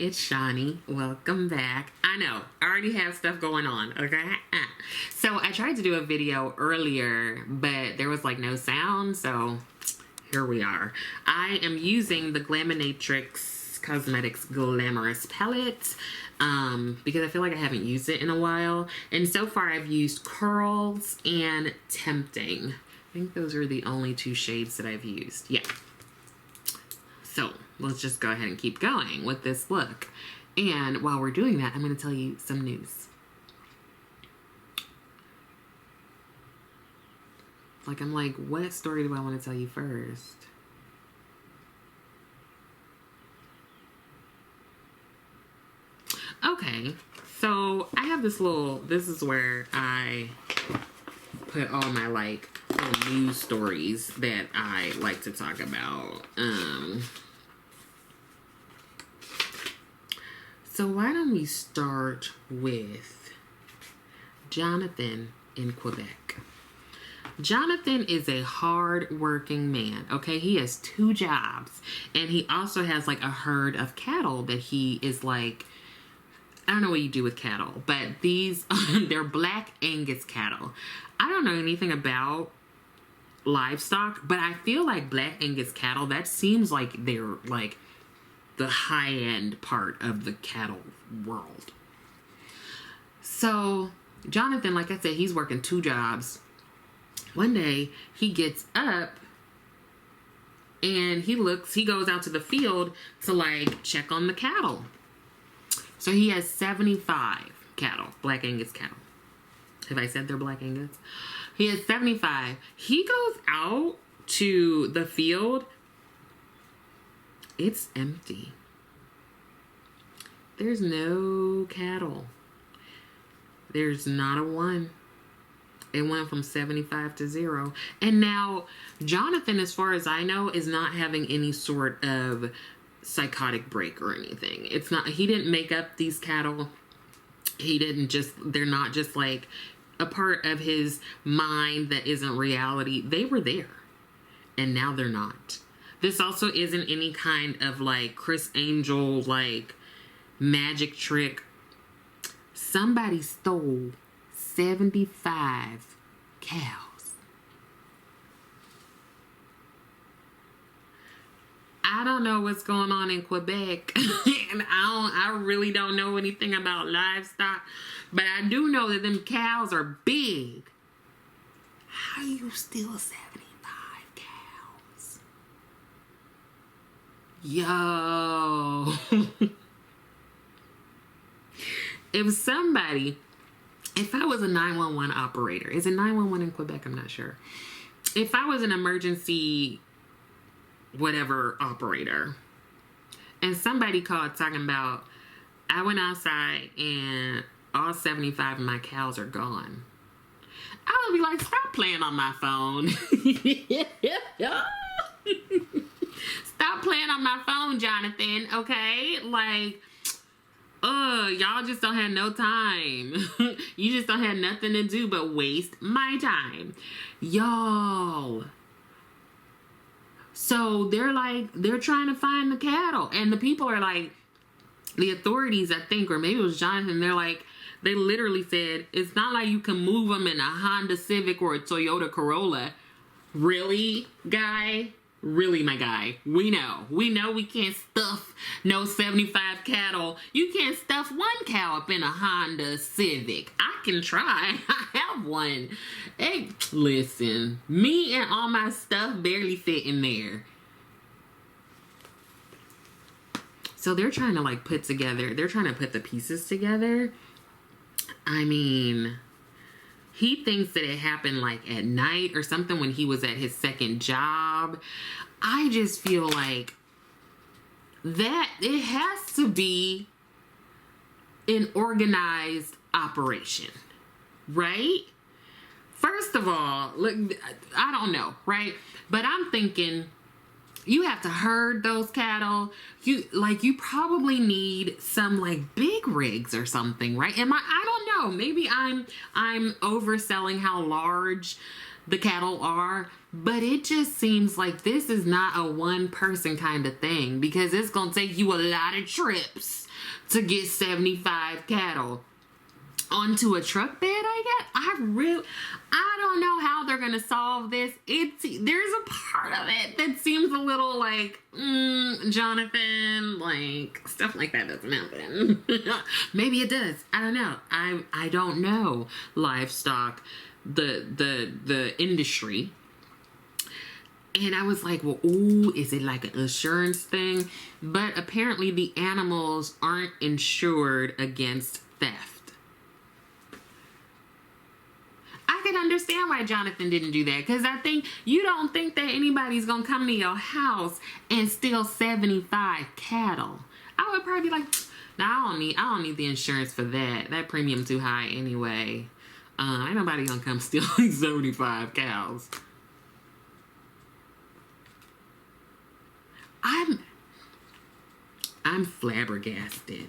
it's Shawnee. Welcome back. I know, I already have stuff going on, okay? So I tried to do a video earlier, but there was like no sound, so here we are. I am using the Glaminatrix Cosmetics Glamorous palette because I feel like I haven't used it in a while. And so far I've used Curls and Tempting. I think those are the only two shades that I've used. Yeah. So let's just go ahead and keep going with this look. And while we're doing that, I'm going to tell you some news. I'm like, what story do I want to tell you first? Okay, so I have this this is where I put all my like news stories that I like to talk about. So why don't we start with Jonathan in Quebec. Jonathan is a hard-working man, okay? He has 2 jobs, and he also has like a herd of cattle that he is like, I don't know what you do with cattle, but these, they're black Angus cattle. I don't know anything about livestock, but I feel like black Angus cattle, that seems like they're like the high-end part of the cattle world. So Jonathan, like I said, he's working 2 jobs. One day he gets up and he goes out to the field to like check on the cattle. So he has 75 cattle, black Angus cattle. Have I said they're black Angus? He has 75. He goes out to the field. It's empty. There's no cattle. There's not a one. It went from 75 to 0. And now Jonathan, as far as I know, is not having any sort of psychotic break or anything. It's not, he didn't make up these cattle. He didn't just, they're not just like a part of his mind that isn't reality. They were there and now they're not. This also isn't any kind of like Chris Angel, like magic trick. Somebody stole 75 cows. I don't know what's going on in Quebec, and I really don't know anything about livestock, but I do know that them cows are big. How you steal 75 cows? Yo. If I was a 911 operator, is it 911 in Quebec? I'm not sure. If I was an emergency whatever operator and somebody called talking about, I went outside and all 75 of my cows are gone, I would be like, stop playing on my phone. Stop playing on my phone, Jonathan, okay? Like, y'all just don't have no time. You just don't have nothing to do but waste my time. Y'all. So they're trying to find the cattle. And the people are like, the authorities, I think, or maybe it was Jonathan, they literally said, it's not like you can move them in a Honda Civic or a Toyota Corolla. Really, guy? Really, my guy? We know we can't stuff no 75 cattle. You can't stuff 1 cow up in a Honda Civic. I can try. I have one. Hey, listen, me and all my stuff barely fit in there. So they're trying to like they're trying to put the pieces together. I mean, he thinks that it happened like at night or something when he was at his second job. I just feel like that it has to be an organized operation, right? First of all, look, I don't know, right? But I'm thinking you have to herd those cattle. You probably need some like big rigs or something, right? I don't know. Maybe I'm overselling how large the cattle are, but it just seems like this is not a one person kind of thing, because it's gonna take you a lot of trips to get 75 cattle onto a truck bed, I guess. I don't know how they're gonna solve this. There's a part of it that seems a little like, Jonathan, like, stuff like that doesn't happen. Maybe it does. I don't know. I don't know livestock, the industry. And I was like, well, ooh, is it like an insurance thing? But apparently the animals aren't insured against theft. I can understand why Jonathan didn't do that, because I think you don't think that anybody's gonna come to your house and steal 75 cattle. I would probably be like, nah, I don't need the insurance for that. That premium too high anyway. Ain't nobody gonna come steal 75 cows. I'm flabbergasted.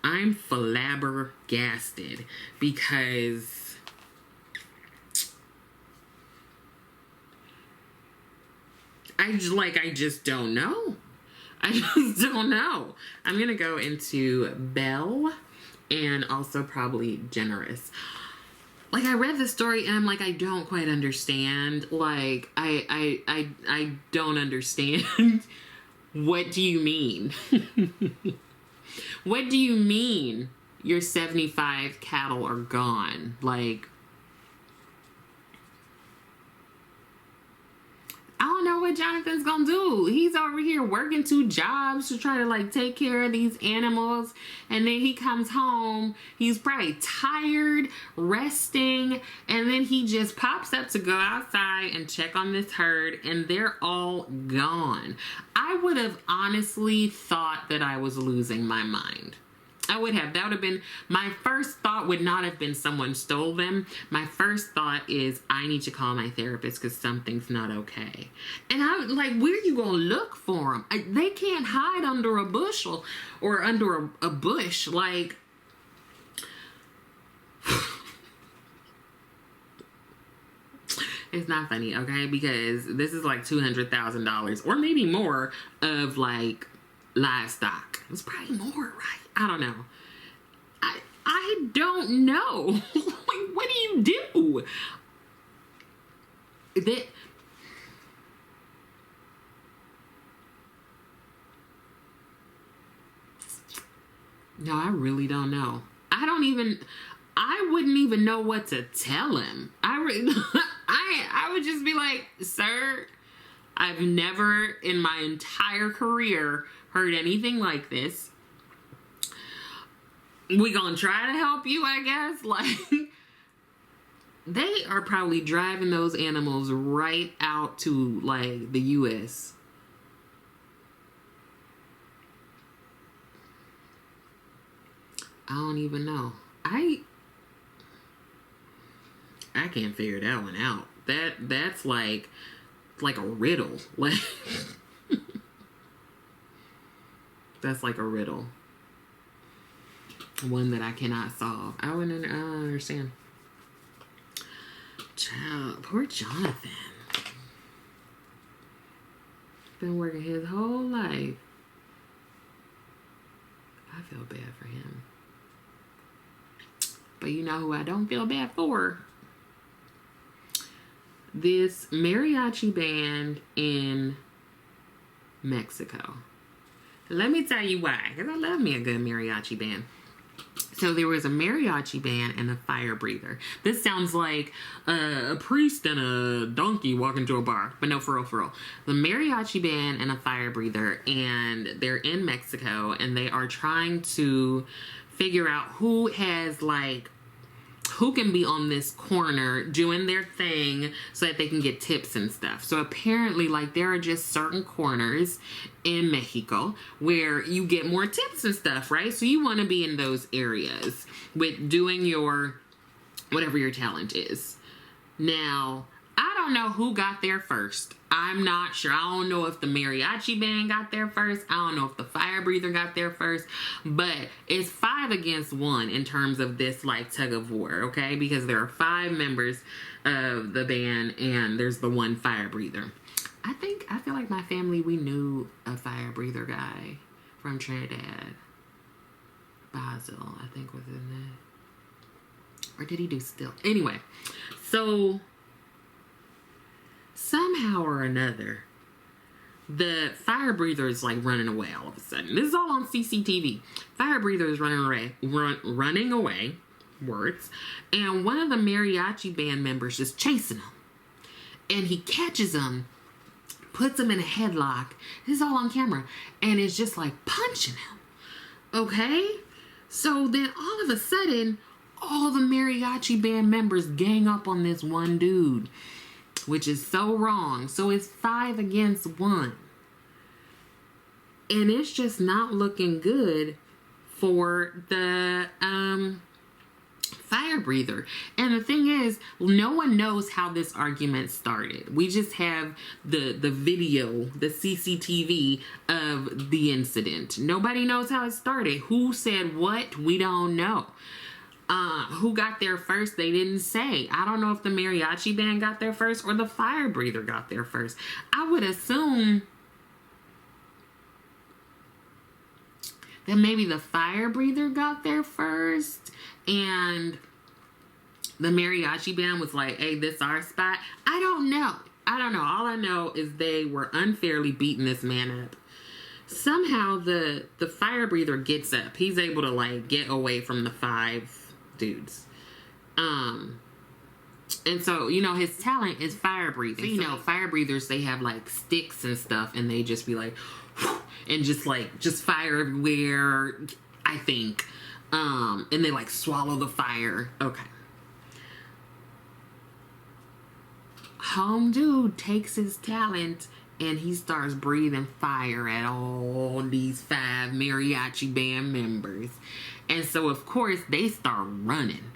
I'm flabbergasted because I just don't know. I just don't know. I'm gonna go into Belle and also probably Generous. Like, I read the story and I'm like, I don't quite understand. Like, I don't understand. What do you mean? What do you mean your 75 cattle are gone? Like, I don't know what Jonathan's gonna do. He's over here working 2 jobs to try to like take care of these animals. And then he comes home. He's probably tired, resting. And then he just pops up to go outside and check on this herd. And they're all gone. I would have honestly thought that I was losing my mind. I would have. That would have been, my first thought would not have been someone stole them. My first thought is, I need to call my therapist because something's not okay. And I like, where are you going to look for them? They can't hide under a bushel or under a bush. Like, it's not funny, okay? Because this is like $200,000 or maybe more of like livestock. It's probably more, right? I don't know. I don't know. Like, what do you do? No, I really don't know. I wouldn't even know what to tell him. I would just be like, sir, I've never in my entire career heard anything like this. We gonna try to help you, I guess. Like, they are probably driving those animals right out to like the US. I don't even know. I can't figure that one out. That's like a riddle. Like, that's like a riddle. One that I cannot solve. I don't understand. Child, poor Jonathan. Been working his whole life. I feel bad for him. But you know who I don't feel bad for? This mariachi band in Mexico. Let me tell you why. Because I love me a good mariachi band. So there was a mariachi band and a fire breather. This sounds like a priest and a donkey walking to a bar. But no, for real, for real. The mariachi band and a fire breather. And they're in Mexico. And they are trying to figure out who has like, who can be on this corner doing their thing so that they can get tips and stuff. So apparently, like, there are just certain corners in Mexico where you get more tips and stuff, right? So you want to be in those areas with doing your, whatever your talent is. Now, I don't know who got there first. I'm not sure. I don't know if the mariachi band got there first. I don't know if the fire breather got there first. But it's 5 against 1 in terms of this like tug of war, okay? Because there are 5 members of the band and there's the one fire breather. I feel like my family, we knew a fire breather guy from Trinidad. Basel, I think was in there. Or did he do Still? Anyway, so somehow or another, the fire breather is like running away all of a sudden. This is all on CCTV. Fire breather is running away, words, and one of the mariachi band members is chasing him. And he catches him, puts him in a headlock. This is all on camera. And is just like punching him. Okay? So then all of a sudden, all the mariachi band members gang up on this one dude, which is so wrong. So it's 5 against 1. And it's just not looking good for the fire breather. And the thing is, no one knows how this argument started. We just have the video, the CCTV of the incident. Nobody knows how it started. Who said what? We don't know. Who got there first? They didn't say. I don't know if the mariachi band got there first or the fire breather got there first. I would assume that maybe the fire breather got there first and the mariachi band was like, hey, this is our spot. I don't know. All I know is they were unfairly beating this man up. Somehow the fire breather gets up. He's able to like get away from the 5 dudes. And so, you know, his talent is fire breathing. So, you know, fire breathers, they have like sticks and stuff and they just be like, and just fire everywhere, I think. And they like swallow the fire. Okay. Home dude takes his talent and he starts breathing fire at all these 5 mariachi band members. And so, of course, they start running.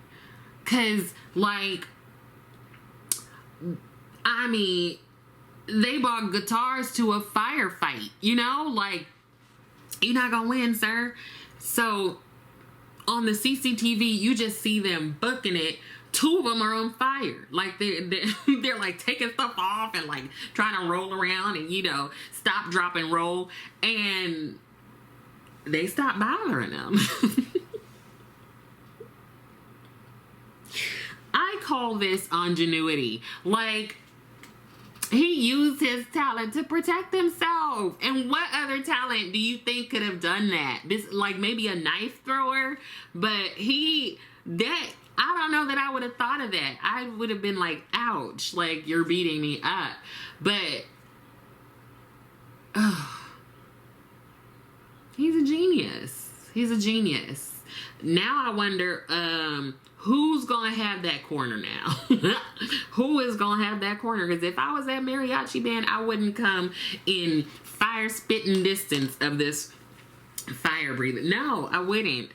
Because, like, I mean, they brought guitars to a firefight, you know? Like, you're not going to win, sir. So, on the CCTV, you just see them booking it. 2 of them are on fire. Like, they're like taking stuff off and like trying to roll around and, you know, stop, drop, and roll. And they stop bothering them. I call this ingenuity. Like, he used his talent to protect himself. And what other talent do you think could have done that? This, like, maybe a knife thrower, but I don't know that I would have thought of that. I would have been like, ouch, like, you're beating me up. But, he's a genius. He's a genius. Now I wonder, who's going to have that corner now? Who is going to have that corner? Because if I was that mariachi band, I wouldn't come in fire-spitting distance of this fire breather. No, I wouldn't.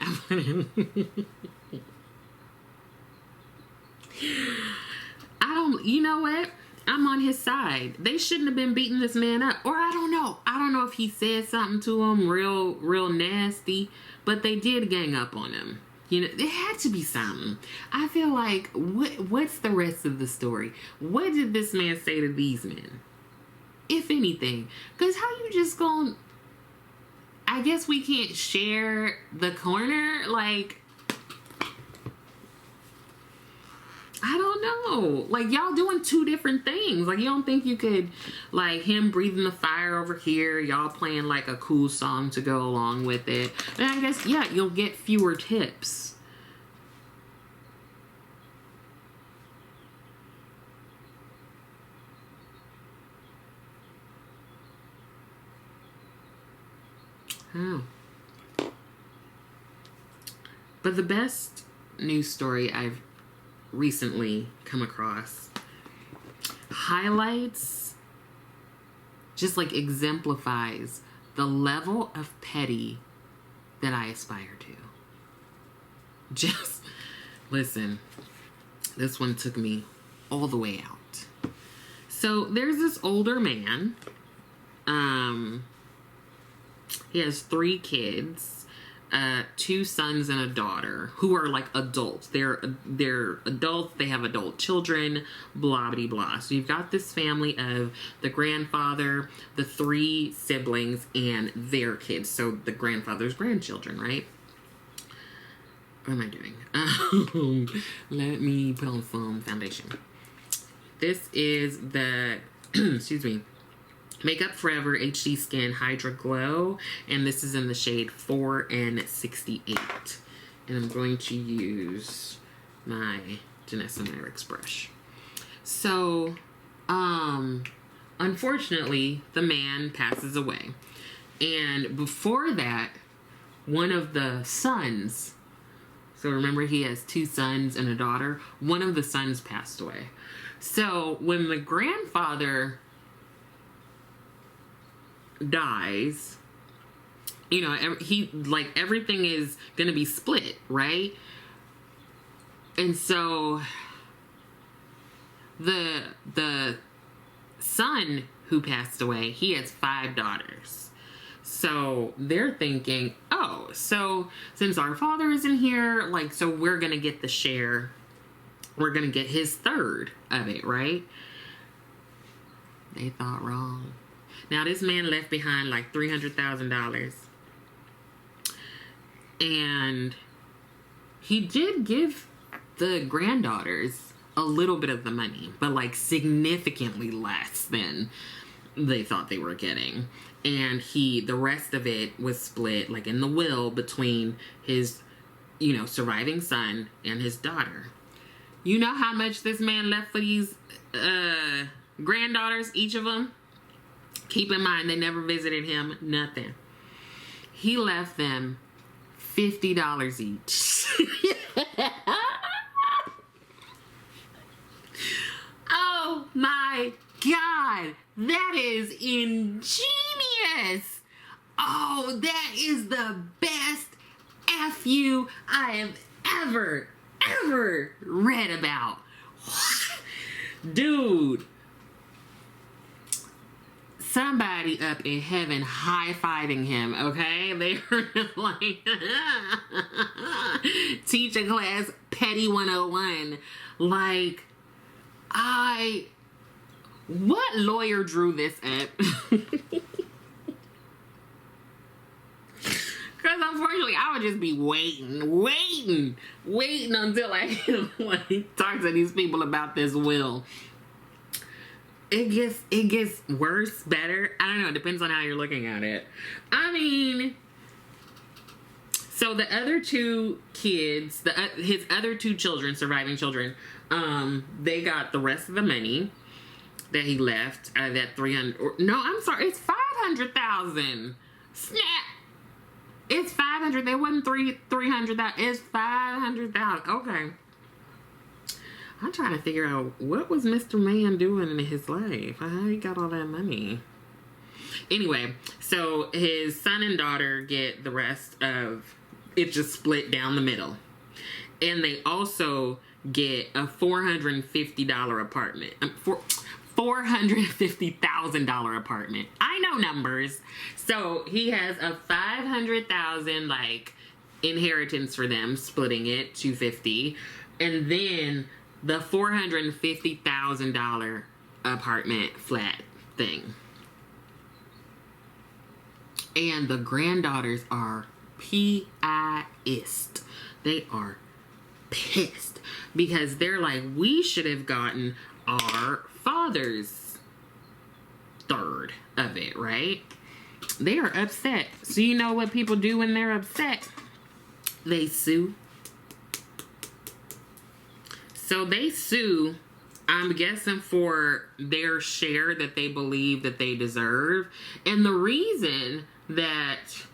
You know what? I'm on his side. They shouldn't have been beating this man up. Or I don't know. I don't know if he said something to him real nasty, but they did gang up on him. You know, there had to be something. I feel like, what's the rest of the story? What did this man say to these men? If anything. Because how you just gonna... I guess we can't share the corner? Like... I don't know. Like, y'all doing 2 different things. Like, you don't think you could, like, him breathing the fire over here, y'all playing, like, a cool song to go along with it. And I guess, yeah, you'll get fewer tips. Oh. But the best news story I've recently come across highlights, just like exemplifies the level of petty that I aspire to. Just listen, this one took me all the way out. So there's this older man. He has 3 kids. 2 sons and a daughter who are like adults. They're adults. They have adult children, blah, blah, blah. So you've got this family of the grandfather, the 3 siblings, and their kids. So the grandfather's grandchildren, right? what am I doing? Let me put on some foundation. This is the, excuse me, Makeup Forever HD Skin Hydra Glow. And this is in the shade 4 and 68. And I'm going to use my Danessa Myricks brush. So, unfortunately, the man passes away. And before that, one of the sons, so remember he has 2 sons and a daughter, one of the sons passed away. So when the grandfather dies, you know, everything is gonna be split, right? And so the son who passed away, he has 5 daughters. So they're thinking, oh, so since our father isn't here, like, so we're gonna get the share. We're gonna get his third of it, right? They thought wrong. Now this man left behind like $300,000. And he did give the granddaughters a little bit of the money, but like significantly less than they thought they were getting. And the rest of it was split, like in the will, between his, you know, surviving son and his daughter. You know how much this man left for these granddaughters, each of them? Keep in mind, they never visited him, nothing. He left them $50 each. Oh my God, that is ingenious. Oh, that is the best FU I have ever read about. Dude, somebody up in heaven high-fiving him, okay? They were like, teacher class, Petty 101. Like, what lawyer drew this up? Because unfortunately, I would just be waiting until I can like talk to these people about this will. It gets worse, better. I don't know. It depends on how you're looking at it. I mean, so the other 2 kids, his other 2 children, surviving children, they got the rest of the money that he left. That 300. No, I'm sorry. It's 500,000. Snap. It's 500. They wasn't 300,000. It's 500,000. Okay. I'm trying to figure out what was Mr. Man doing in his life. How he got all that money? Anyway, so his son and daughter get the rest of it, just split down the middle, and they also get a $450 apartment. $450,000 apartment. I know numbers. So he has a $500,000 like inheritance for them, splitting it $250,000, and then the $450,000 apartment flat thing. And the granddaughters are pissed. They are pissed because they're like, we should have gotten our father's third of it, right? They are upset. So you know what people do when they're upset? They sue. So they sue, I'm guessing, for their share that they believe that they deserve. And the reason that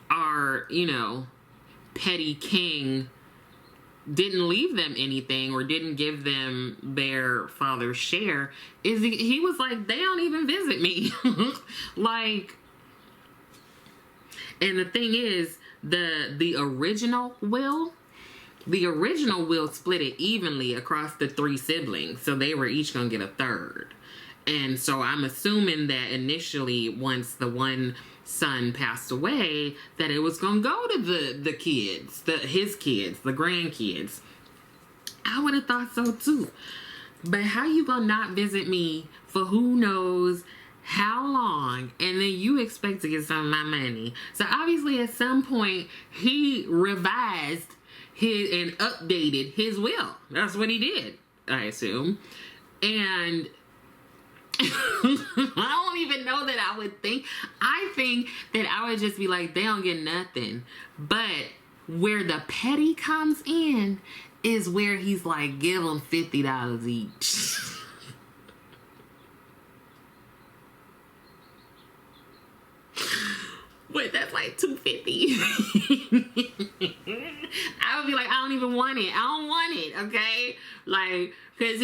our, you know, petty king didn't leave them anything or didn't give them their father's share is he was like, they don't even visit me. Like, and the thing is, the original will split it evenly across the 3 siblings, so they were each gonna get a third. And so I'm assuming that initially, once the one son passed away, that it was gonna go to the kids, his kids, the grandkids. I would have thought so too. But how you gonna not visit me for who knows how long? And then you expect to get some of my money. So obviously at some point he revised and updated his will. That's what he did, I assume. And I don't even know that I would think. I think that I would just be like, they don't get nothing. But where the petty comes in is where he's like, give them $50 each. Wait, that's like $250. I would be like, I don't even want it. I don't want it, okay? Like, cause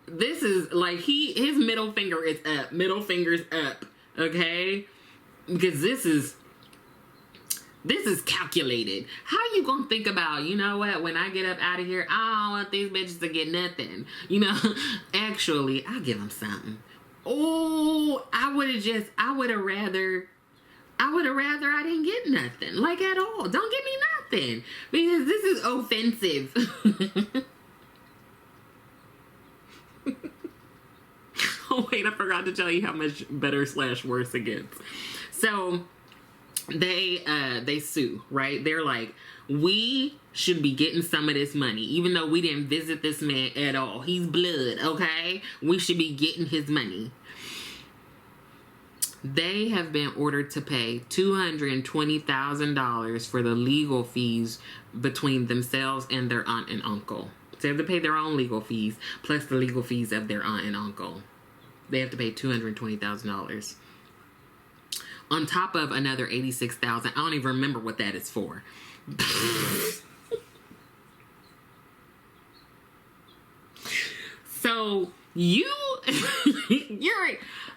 this is like his middle finger is up. Middle finger's up, okay? Because this is calculated. How you gonna think about, you know what, when I get up out of here, I don't want these bitches to get nothing. You know, actually, I'll give them something. Oh, I would have rather I didn't get nothing. Like at all. Don't give me nothing. Because this is offensive. Oh wait, I forgot to tell you how much better / worse it gets. So they sue, right? They're like, we should be getting some of this money, even though we didn't visit this man at all. He's blood, okay? We should be getting his money. They have been ordered to pay $220,000 for the legal fees between themselves and their aunt and uncle. So they have to pay their own legal fees, plus the legal fees of their aunt and uncle. They have to pay $220,000. On top of another $86,000. I don't even remember what that is for. So you're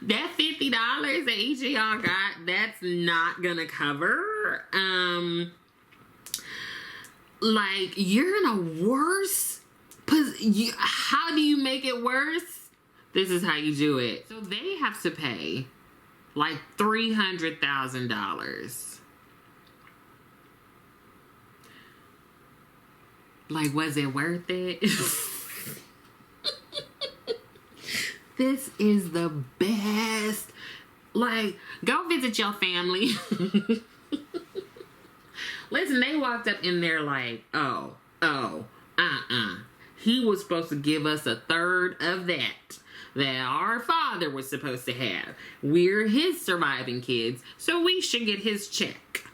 that $50 that each of y'all got, that's not gonna cover. Like, you're in a worse position. How do you make it worse? This is how you do it. So they have to pay like $300,000. Like, was it worth it? This is the best. Like, go visit your family. Listen, they walked up in there like, he was supposed to give us a third of that our father was supposed to have. We're his surviving kids, so we should get his check.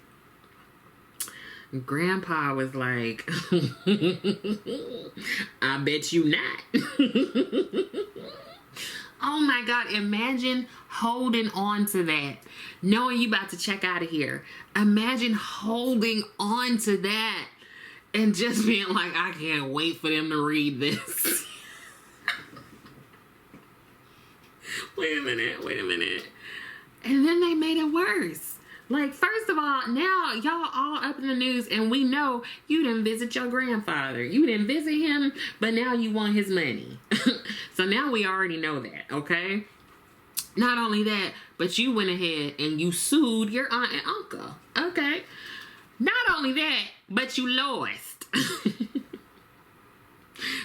Grandpa was like, I bet you not. Oh my God, imagine holding on to that, knowing you about to check out of here. Imagine holding on to that and just being like, I can't wait for them to read this. Wait a minute. And then they made it worse. Like, first of all, now y'all all up in the news and we know you didn't visit your grandfather. You didn't visit him, but now you want his money. So now we already know that, okay? Not only that, but you went ahead and you sued your aunt and uncle, okay? Not only that, but you lost.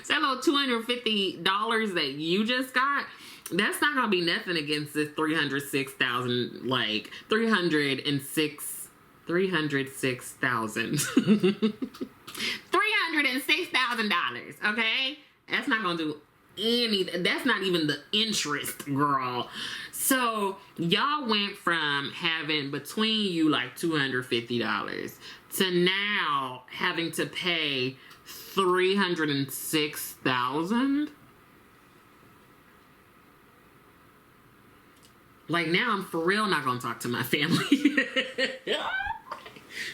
So that little $250 that you just got, that's not gonna be nothing against this $306,000, like $306,000, okay? That's not gonna do anything. That's not even the interest, girl. So y'all went from having between you like $250 to now having to pay $306,000. Like, now I'm for real not gonna talk to my family.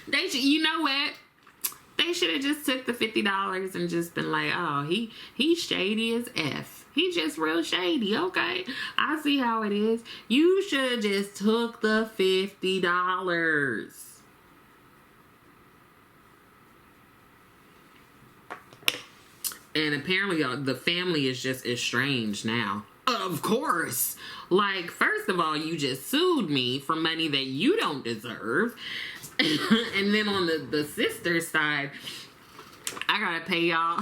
They should, you know what? They should have just took the $50 and just been like, oh, he's shady as F. He just real shady. Okay, I see how it is. You should have just took the $50. And apparently the family is just estranged now. Of course. Like, first of all, you just sued me for money that you don't deserve. And then on the sister side, I gotta pay y'all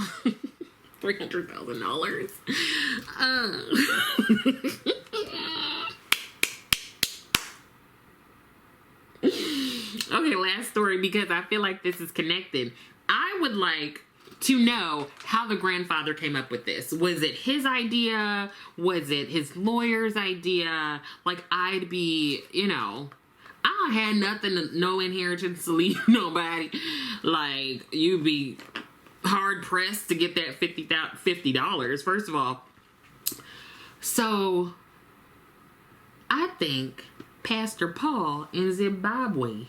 $300,000. my last story because I feel like this is connected. I would like to know how the grandfather came up with this. Was it his idea? Was it his lawyer's idea? Like, I'd be, you know, I don't have nothing, no inheritance to leave nobody. Like, you'd be hard pressed to get that $50, first of all. So, I think Pastor Paul in Zimbabwe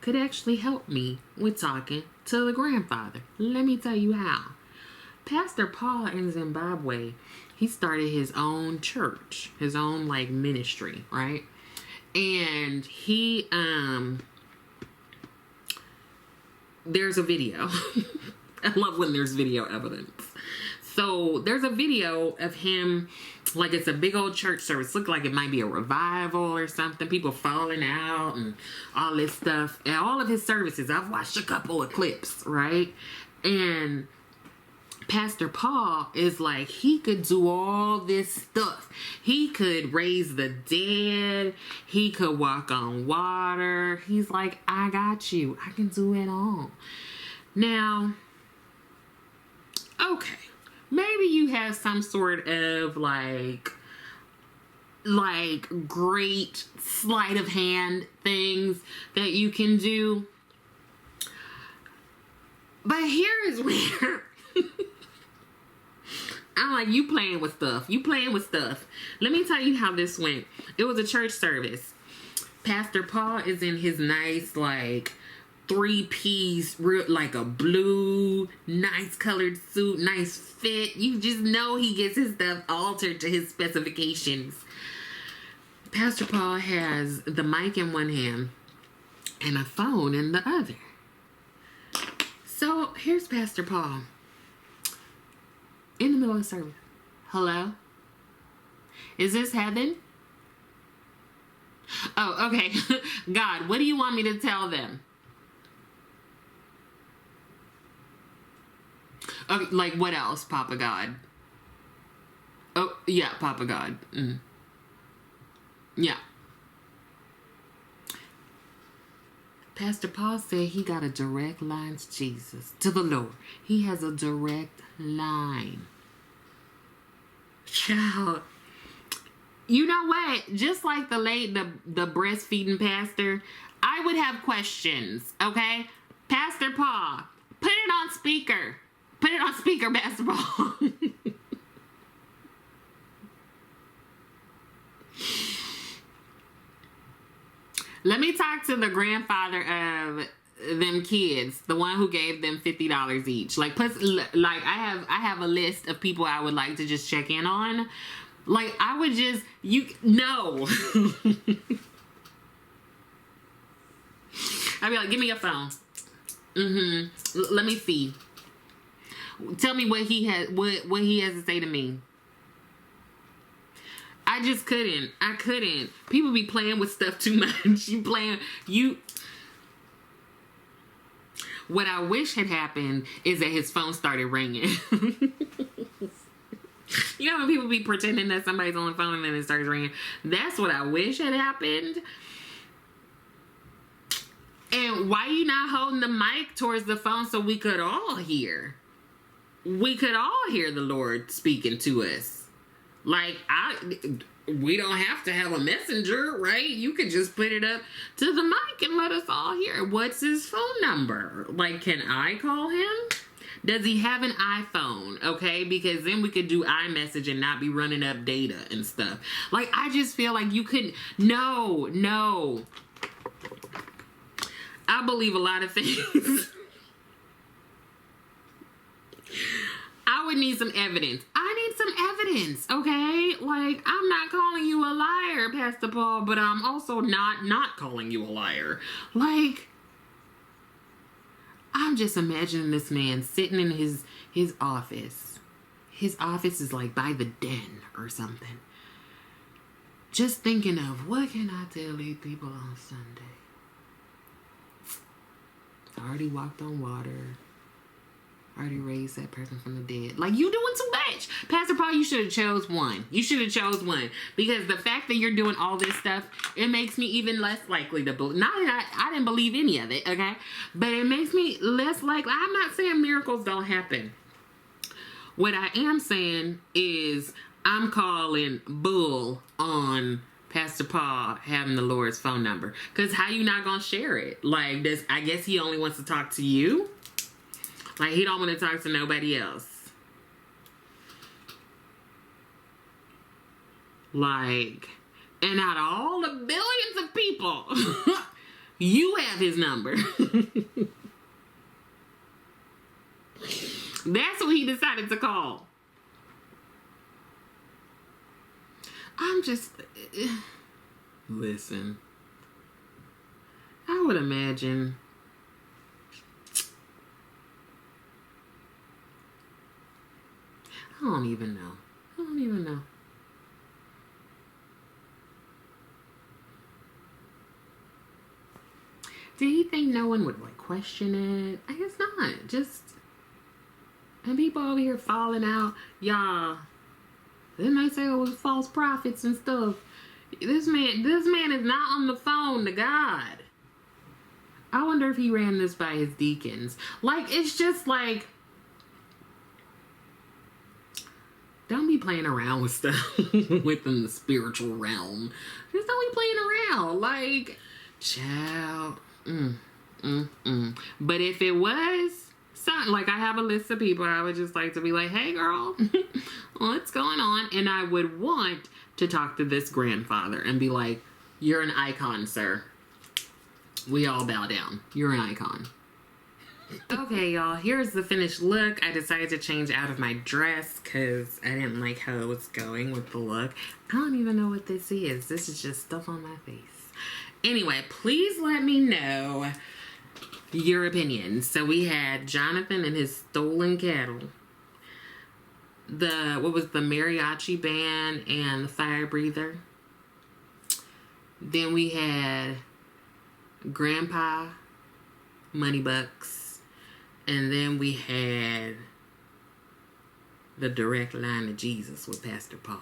could actually help me with talking to the grandfather. Let me tell you how. Pastor Paul in Zimbabwe, he started his own church, his own like ministry, right? And he, there's a video. I love when there's video evidence. So there's a video of him, like it's a big old church service. Look like it might be a revival or something. People falling out and all this stuff. And all of his services, I've watched a couple of clips, right? And Pastor Paul is like, he could do all this stuff. He could raise the dead. He could walk on water. He's like, I got you. I can do it all. Now, okay. Maybe you have some sort of like great sleight of hand things that you can do. But here is where I'm like, you playing with stuff. You playing with stuff. Let me tell you how this went. It was a church service. Pastor Paul is in his nice like 3-piece, like a blue, nice colored suit, nice fit. You just know he gets his stuff altered to his specifications. Pastor Paul has the mic in one hand and a phone in the other. So here's Pastor Paul in the middle of the service. Hello? Is this heaven? Oh, okay. God, what do you want me to tell them? Okay, like what else, Papa God? Oh, yeah, Papa God. Yeah. Pastor Paul said he got a direct line to Jesus, to the Lord. He has a direct line. Child. You know what? Just like the breastfeeding pastor, I would have questions, okay? Pastor Paul, put it on speaker. Put it on speaker, Pastor Paul. Let me talk to the grandfather of them kids, the one who gave them $50 each. Like, I have a list of people I would like to just check in on. Like, I would just, no. I'd be like, give me your phone. Let me see. Tell me what he has, what he has to say to me. I just couldn't. I couldn't. People be playing with stuff too much. What I wish had happened is that his phone started ringing. You know when people be pretending that somebody's on the phone and then it starts ringing? That's what I wish had happened. And why you not holding the mic towards the phone so we could all hear? We could all hear the Lord speaking to us. Like, we don't have to have a messenger, right? You could just put it up to the mic and let us all hear. What's his phone number? Like, can I call him? Does he have an iPhone? Okay, because then we could do iMessage and not be running up data and stuff. Like, I just feel like you couldn't. No. I believe a lot of things. I would need some evidence. I need some evidence, okay? Like, I'm not calling you a liar, Pastor Paul, but I'm also not calling you a liar. Like, I'm just imagining this man sitting in his office. His office is like by the den or something. Just thinking of, what can I tell these people on Sunday? I already walked on water. already raised that person from the dead. Like, you doing too much. Pastor Paul, you should have chose one. You should have chose one. Because the fact that you're doing all this stuff, it makes me even less likely to believe. Not that I didn't believe any of it, okay? But it makes me less likely. I'm not saying miracles don't happen. What I am saying is I'm calling bull on Pastor Paul having the Lord's phone number. Because how you not going to share it? Like, I guess he only wants to talk to you. Like, he don't want to talk to nobody else. Like, and out of all the billions of people, you have his number. That's what he decided to call. I'm just... Listen. I would imagine... I don't even know. I don't even know. Did he think no one would, like, question it? I guess not. Just... And people over here falling out. Y'all. They might say it was false prophets and stuff. This man is not on the phone to God. I wonder if he ran this by his deacons. Like, it's just like... Don't be playing around with stuff within the spiritual realm. Just don't be playing around. Like, child. But if it was something, like, I have a list of people I would just like to be like, hey, girl, what's going on? And I would want to talk to this grandfather and be like, you're an icon, sir. We all bow down. You're an icon. Okay, y'all, here's the finished look. I decided to change out of my dress because I didn't like how it was going with the look. I don't even know what this is. This is just stuff on my face. Anyway, please let me know your opinions. So we had Jonathan and his stolen cattle. What was the Mariachi band and the fire breather. Then we had Grandpa, Moneybux. And then we had the direct line to Jesus with Pastor Paul.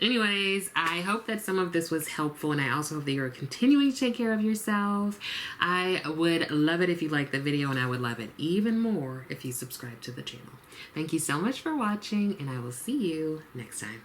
Anyways, I hope that some of this was helpful, and I also hope that you're continuing to take care of yourself. I would love it if you liked the video, and I would love it even more if you subscribe to the channel. Thank you so much for watching, and I will see you next time.